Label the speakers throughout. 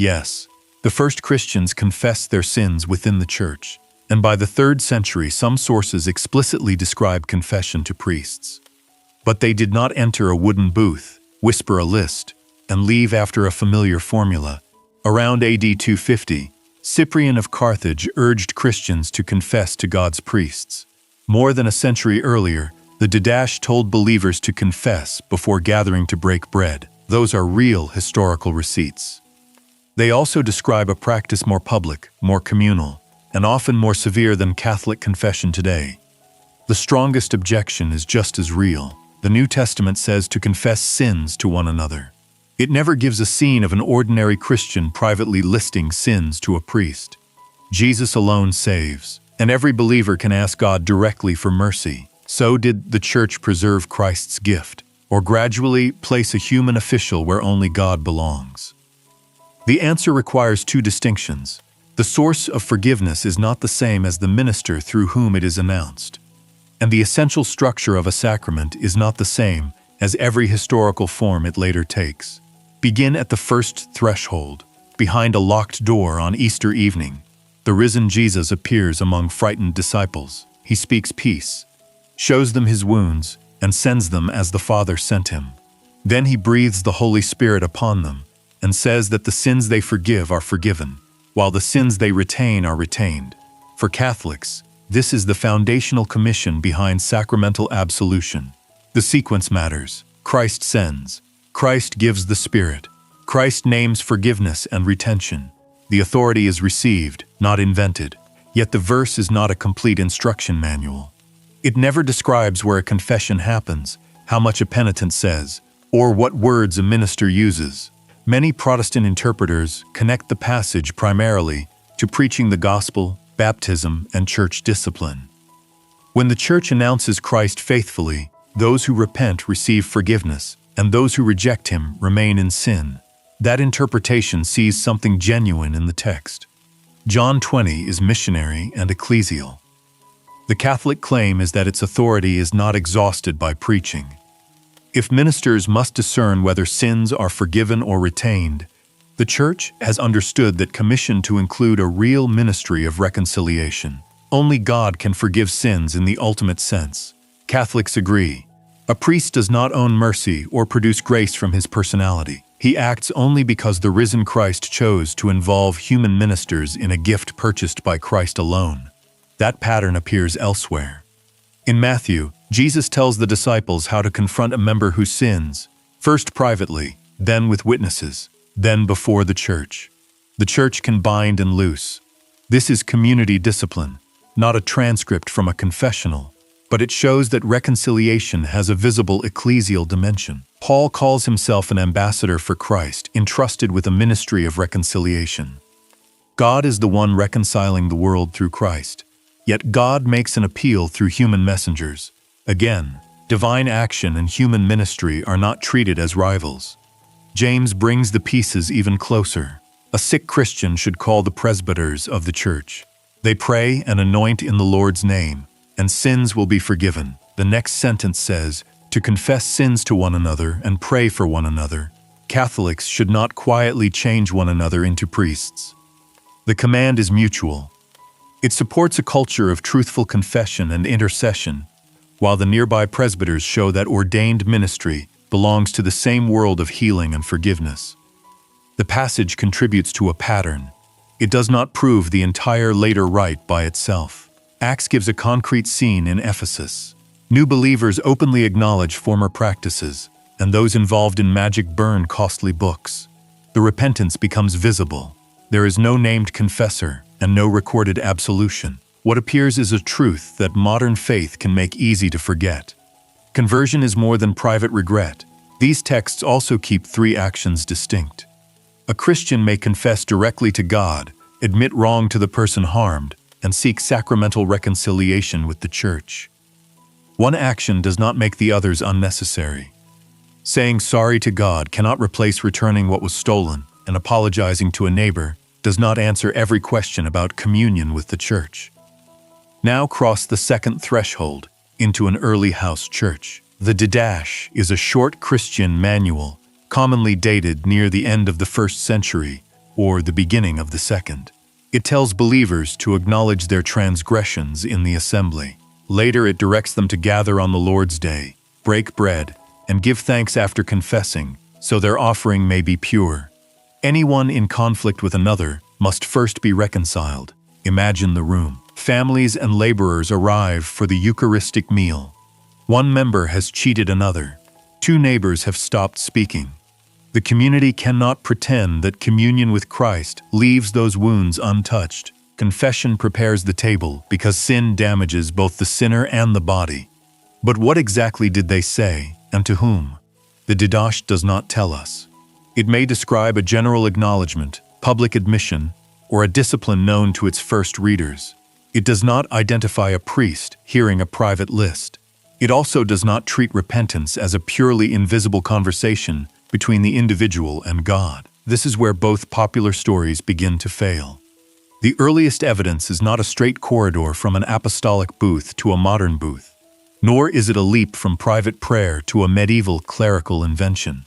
Speaker 1: Yes, the first Christians confessed their sins within the church, and by the 3rd century some sources explicitly describe confession to priests. But they did not enter a wooden booth, whisper a list, and leave after a familiar formula. Around AD 250, Cyprian of Carthage urged Christians to confess to God's priests. More than a century earlier, the Didache told believers to confess before gathering to break bread. Those are real historical receipts. They also describe a practice more public, more communal, and often more severe than Catholic confession today. The strongest objection is just as real. The New Testament says to confess sins to one another. It never gives a scene of an ordinary Christian privately listing sins to a priest. Jesus alone saves, and every believer can ask God directly for mercy. So did the Church preserve Christ's gift, or gradually place a human official where only God belongs? The answer requires 2 distinctions. The source of forgiveness is not the same as the minister through whom it is announced. And the essential structure of a sacrament is not the same as every historical form it later takes. Begin at the first threshold. Behind a locked door on Easter evening, the risen Jesus appears among frightened disciples. He speaks peace, shows them his wounds, and sends them as the Father sent him. Then he breathes the Holy Spirit upon them and says that the sins they forgive are forgiven, while the sins they retain are retained. For Catholics, this is the foundational commission behind sacramental absolution. The sequence matters. Christ sends. Christ gives the Spirit. Christ names forgiveness and retention. The authority is received, not invented. Yet the verse is not a complete instruction manual. It never describes where a confession happens, how much a penitent says, or what words a minister uses. Many Protestant interpreters connect the passage primarily to preaching the gospel, baptism, and church discipline. When the Church announces Christ faithfully, those who repent receive forgiveness, and those who reject him remain in sin. That interpretation sees something genuine in the text. John 20 is missionary and ecclesial. The Catholic claim is that its authority is not exhausted by preaching. If ministers must discern whether sins are forgiven or retained, the Church has understood that commission to include a real ministry of reconciliation. Only God can forgive sins in the ultimate sense. Catholics agree. A priest does not own mercy or produce grace from his personality. He acts only because the risen Christ chose to involve human ministers in a gift purchased by Christ alone. That pattern appears elsewhere. In Matthew, Jesus tells the disciples how to confront a member who sins, first privately, then with witnesses, then before the Church. The Church can bind and loose. This is community discipline, not a transcript from a confessional, but it shows that reconciliation has a visible ecclesial dimension. Paul calls himself an ambassador for Christ, entrusted with a ministry of reconciliation. God is the one reconciling the world through Christ, yet God makes an appeal through human messengers. Again, divine action and human ministry are not treated as rivals. James brings the pieces even closer. A sick Christian should call the presbyters of the Church. They pray and anoint in the Lord's name, and sins will be forgiven. The next sentence says, to confess sins to one another and pray for one another. Catholics should not quietly change one another into priests. The command is mutual. It supports a culture of truthful confession and intercession, while the nearby presbyters show that ordained ministry belongs to the same world of healing and forgiveness. The passage contributes to a pattern. It does not prove the entire later rite by itself. Acts gives a concrete scene in Ephesus. New believers openly acknowledge former practices, and those involved in magic burn costly books. The repentance becomes visible. There is no named confessor and no recorded absolution. What appears is a truth that modern faith can make easy to forget. Conversion is more than private regret. These texts also keep 3 actions distinct. A Christian may confess directly to God, admit wrong to the person harmed, and seek sacramental reconciliation with the Church. One action does not make the others unnecessary. Saying sorry to God cannot replace returning what was stolen, and apologizing to a neighbor does not answer every question about communion with the Church. Now cross the second threshold into an early house church. The Didache is a short Christian manual, commonly dated near the end of the 1st century, or the beginning of the second. It tells believers to acknowledge their transgressions in the assembly. Later, it directs them to gather on the Lord's Day, break bread, and give thanks after confessing, so their offering may be pure. Anyone in conflict with another must first be reconciled. Imagine the room. Families and laborers arrive for the Eucharistic meal. One member has cheated another. Two neighbors have stopped speaking. The community cannot pretend that communion with Christ leaves those wounds untouched. Confession prepares the table because sin damages both the sinner and the body. But what exactly did they say, and to whom? The Didache does not tell us. It may describe a general acknowledgement, public admission, or a discipline known to its first readers. It does not identify a priest hearing a private list. It also does not treat repentance as a purely invisible conversation between the individual and God. This is where both popular stories begin to fail. The earliest evidence is not a straight corridor from an apostolic booth to a modern booth, nor is it a leap from private prayer to a medieval clerical invention.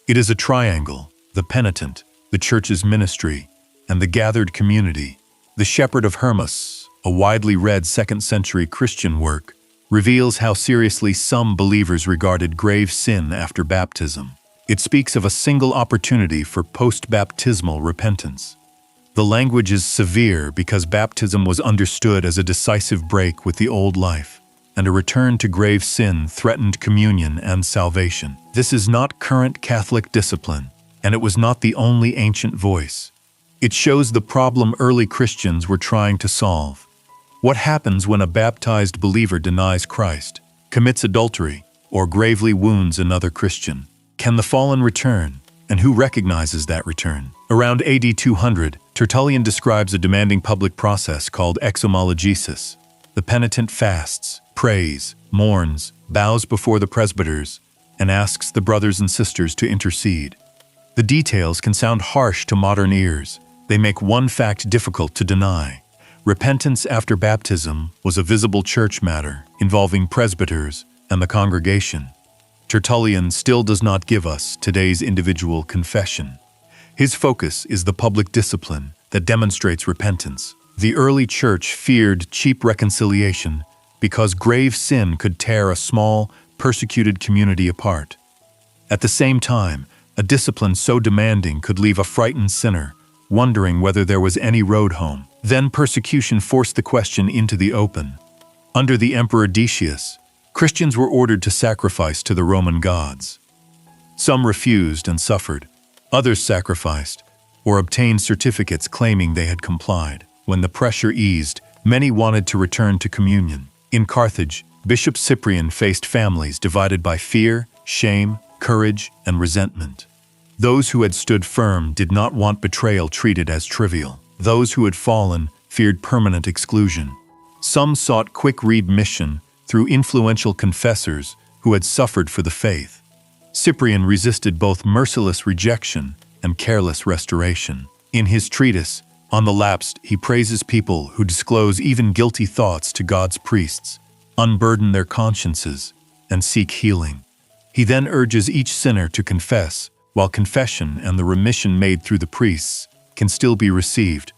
Speaker 1: It is a triangle: the penitent, the church's ministry, and the gathered community. The Shepherd of Hermas, a widely read 2nd century Christian work, reveals how seriously some believers regarded grave sin after baptism. It speaks of a single opportunity for post-baptismal repentance. The language is severe because baptism was understood as a decisive break with the old life, and a return to grave sin threatened communion and salvation. This is not current Catholic discipline, and it was not the only ancient voice. It shows the problem early Christians were trying to solve. What happens when a baptized believer denies Christ, commits adultery, or gravely wounds another Christian? Can the fallen return, and who recognizes that return? Around AD 200, Tertullian describes a demanding public process called exomologesis. The penitent fasts, prays, mourns, bows before the presbyters, and asks the brothers and sisters to intercede. The details can sound harsh to modern ears. They make one fact difficult to deny. Repentance after baptism was a visible church matter involving presbyters and the congregation. Tertullian still does not give us today's individual confession. His focus is the public discipline that demonstrates repentance. The early church feared cheap reconciliation because grave sin could tear a small, persecuted community apart. At the same time, a discipline so demanding could leave a frightened sinner wondering whether there was any road home. Then persecution forced the question into the open. Under the Emperor Decius, Christians were ordered to sacrifice to the Roman gods. Some refused and suffered. Others sacrificed or obtained certificates claiming they had complied. When the pressure eased, many wanted to return to communion. In Carthage, Bishop Cyprian faced families divided by fear, shame, courage, and resentment. Those who had stood firm did not want betrayal treated as trivial. Those who had fallen feared permanent exclusion. Some sought quick readmission through influential confessors who had suffered for the faith. Cyprian resisted both merciless rejection and careless restoration. In his treatise, On the Lapsed, he praises people who disclose even guilty thoughts to God's priests, unburden their consciences, and seek healing. He then urges each sinner to confess, while confession and the remission made through the priests can still be received.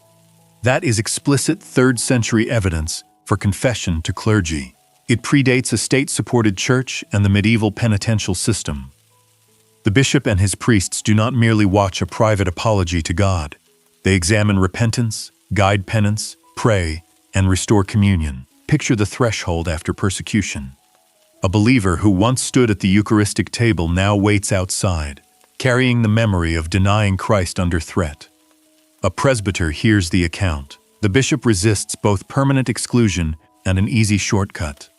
Speaker 1: That is explicit 3rd century evidence for confession to clergy. It predates a state-supported church and the medieval penitential system. The bishop and his priests do not merely watch a private apology to God. They examine repentance, guide penance, pray, and restore communion. Picture the threshold after persecution. A believer who once stood at the Eucharistic table now waits outside, carrying the memory of denying Christ under threat. A presbyter hears the account. The bishop resists both permanent exclusion and an easy shortcut.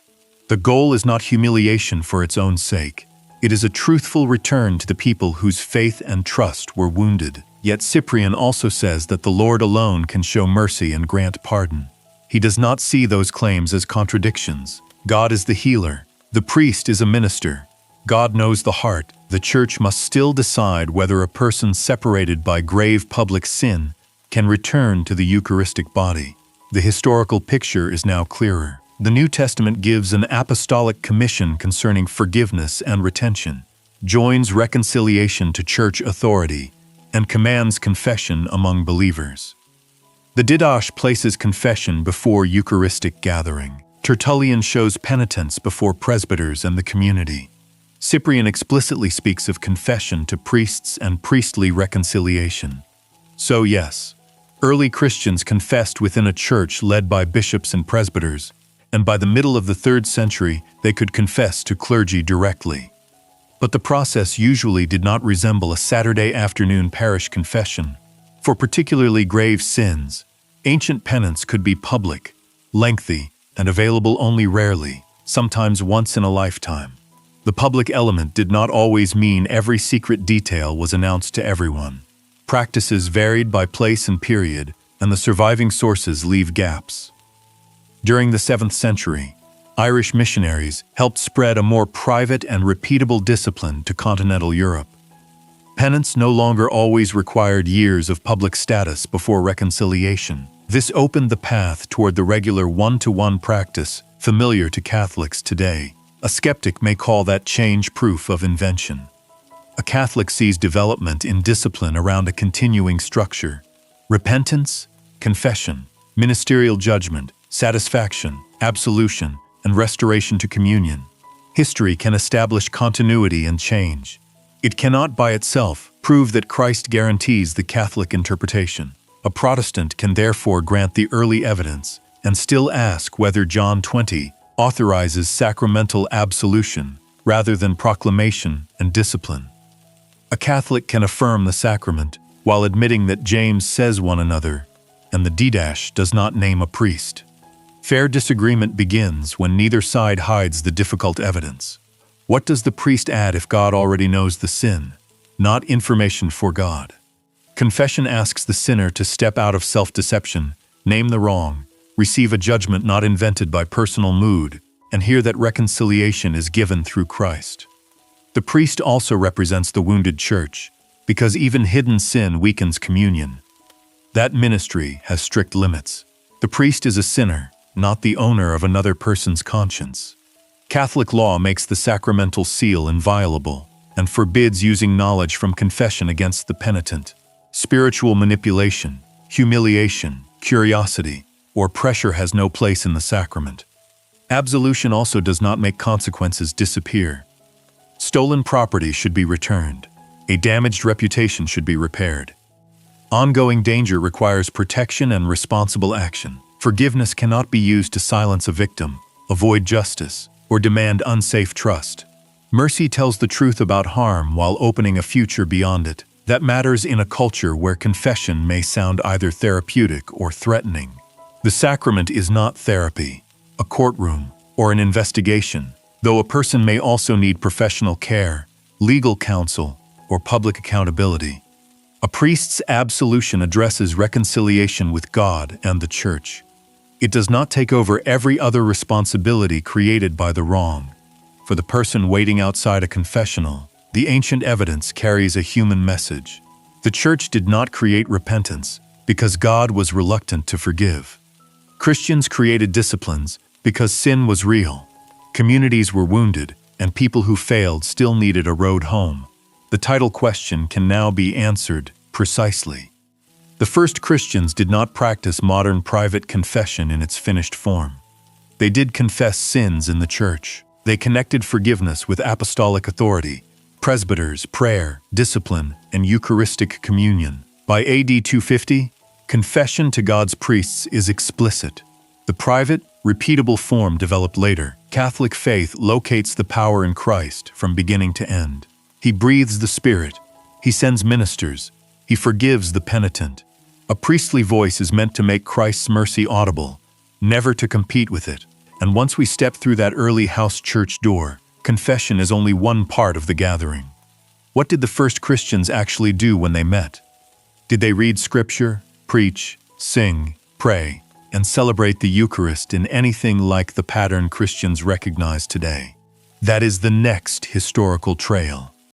Speaker 1: The goal is not humiliation for its own sake. It is a truthful return to the people whose faith and trust were wounded. Yet Cyprian also says that the Lord alone can show mercy and grant pardon. He does not see those claims as contradictions. God is the healer. The priest is a minister. God knows the heart. The church must still decide whether a person separated by grave public sin can return to the Eucharistic body. The historical picture is now clearer. The New Testament gives an apostolic commission concerning forgiveness and retention, joins reconciliation to church authority, and commands confession among believers. The Didache places confession before Eucharistic gathering. Tertullian shows penitence before presbyters and the community. Cyprian explicitly speaks of confession to priests and priestly reconciliation. So yes, early Christians confessed within a church led by bishops and presbyters, and by the middle of the 3rd century they could confess to clergy directly. But the process usually did not resemble a Saturday afternoon parish confession. For particularly grave sins, ancient penance could be public, lengthy, and available only rarely, sometimes once in a lifetime. The public element did not always mean every secret detail was announced to everyone. Practices varied by place and period, and the surviving sources leave gaps. During the 7th century, Irish missionaries helped spread a more private and repeatable discipline to continental Europe. Penance no longer always required years of public status before reconciliation. This opened the path toward the regular one-to-one practice familiar to Catholics today. A skeptic may call that change proof of invention. A Catholic sees development in discipline around a continuing structure: repentance, confession, ministerial judgment, satisfaction, absolution, and restoration to communion. History can establish continuity and change. It cannot by itself prove that Christ guarantees the Catholic interpretation. A Protestant can therefore grant the early evidence and still ask whether John 20 authorizes sacramental absolution rather than proclamation and discipline. A Catholic can affirm the sacrament while admitting that James says one another, and the Didache does not name a priest. Fair disagreement begins when neither side hides the difficult evidence. What does the priest add if God already knows the sin? Not information for God. Confession asks the sinner to step out of self-deception, name the wrong, receive a judgment not invented by personal mood, and hear that reconciliation is given through Christ. The priest also represents the wounded church, because even hidden sin weakens communion. That ministry has strict limits. The priest is a sinner, not the owner of another person's conscience. Catholic law makes the sacramental seal inviolable and forbids using knowledge from confession against the penitent. Spiritual manipulation, humiliation, curiosity, or pressure has no place in the sacrament. Absolution also does not make consequences disappear. Stolen property should be returned. A damaged reputation should be repaired. Ongoing danger requires protection and responsible action. Forgiveness cannot be used to silence a victim, avoid justice, or demand unsafe trust. Mercy tells the truth about harm while opening a future beyond it. That matters in a culture where confession may sound either therapeutic or threatening. The sacrament is not therapy, a courtroom, or an investigation, though a person may also need professional care, legal counsel, or public accountability. A priest's absolution addresses reconciliation with God and the Church. It does not take over every other responsibility created by the wrong. For the person waiting outside a confessional, the ancient evidence carries a human message. The Church did not create repentance because God was reluctant to forgive. Christians created disciplines because sin was real. Communities were wounded, and people who failed still needed a road home. The title question can now be answered precisely. The first Christians did not practice modern private confession in its finished form. They did confess sins in the Church. They connected forgiveness with apostolic authority, presbyters, prayer, discipline, and Eucharistic communion. By AD 250, confession to God's priests is explicit. The private, repeatable form developed later. Catholic faith locates the power in Christ from beginning to end. He breathes the Spirit. He sends ministers. He forgives the penitent. A priestly voice is meant to make Christ's mercy audible, never to compete with it. And once we step through that early house church door, confession is only one part of the gathering. What did the first Christians actually do when they met? Did they read Scripture, preach, sing, pray, and celebrate the Eucharist in anything like the pattern Christians recognize today? That is the next historical trail.